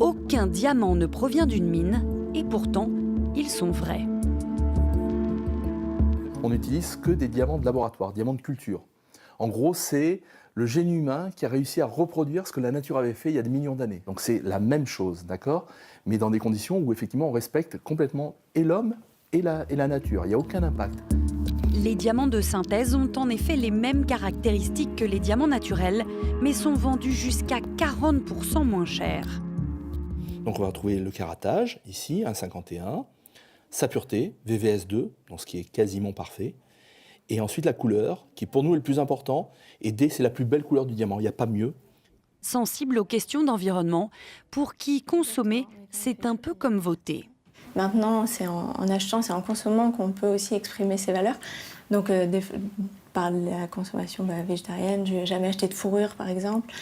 Aucun diamant ne provient d'une mine et pourtant, ils sont vrais. On n'utilise que des diamants de laboratoire, diamants de culture. En gros, c'est le génie humain qui a réussi à reproduire ce que la nature avait fait il y a des millions d'années. Donc c'est la même chose, d'accord? Mais dans des conditions où effectivement on respecte complètement et l'homme et la nature. Il n'y a aucun impact. Les diamants de synthèse ont en effet les mêmes caractéristiques que les diamants naturels, mais sont vendus jusqu'à 40% moins cher. Donc on va retrouver le caratage, ici, 1,51, sa pureté, VVS2, donc ce qui est quasiment parfait, et ensuite la couleur, qui pour nous est le plus important, et D, c'est la plus belle couleur du diamant, il n'y a pas mieux. Sensible aux questions d'environnement, pour qui consommer, c'est un peu comme voter. Maintenant, c'est en achetant, c'est en consommant qu'on peut aussi exprimer ses valeurs. Donc, par la consommation végétarienne, je ne vais jamais acheter de fourrure, par exemple.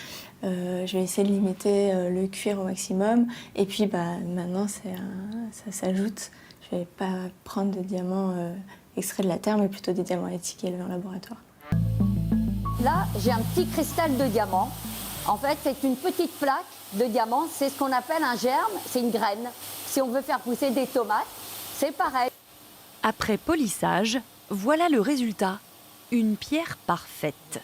Je vais essayer de limiter le cuir au maximum. Et puis, maintenant, ça s'ajoute. Je ne vais pas prendre de diamants extraits de la terre, mais plutôt des diamants éthiques élevés en laboratoire. Là, j'ai un petit cristal de diamant. En fait, c'est une petite plaque de diamant. C'est ce qu'on appelle un germe, c'est une graine. Si on veut faire pousser des tomates, c'est pareil. Après polissage, voilà le résultat, une pierre parfaite.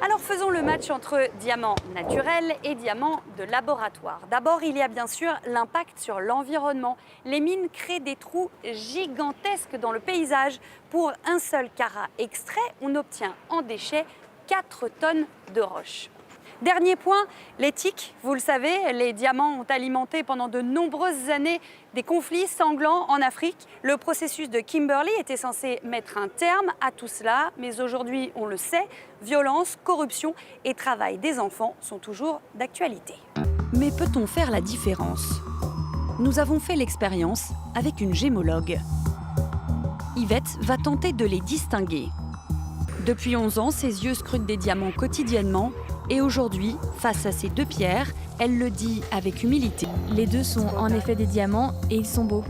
Alors faisons le match entre diamants naturels et diamants de laboratoire. D'abord, il y a bien sûr l'impact sur l'environnement. Les mines créent des trous gigantesques dans le paysage. Pour un seul carat extrait, on obtient en déchets 4 tonnes de roches. Dernier point, l'éthique. Vous le savez, les diamants ont alimenté pendant de nombreuses années des conflits sanglants en Afrique. Le processus de Kimberley était censé mettre un terme à tout cela, mais aujourd'hui, on le sait, violence, corruption et travail des enfants sont toujours d'actualité. Mais peut-on faire la différence? Nous avons fait l'expérience avec une gémologue. Yvette va tenter de les distinguer. Depuis 11 ans, ses yeux scrutent des diamants quotidiennement. Et aujourd'hui, face à ces deux pierres, elle le dit avec humilité. Les deux sont en effet des diamants et ils sont beaux.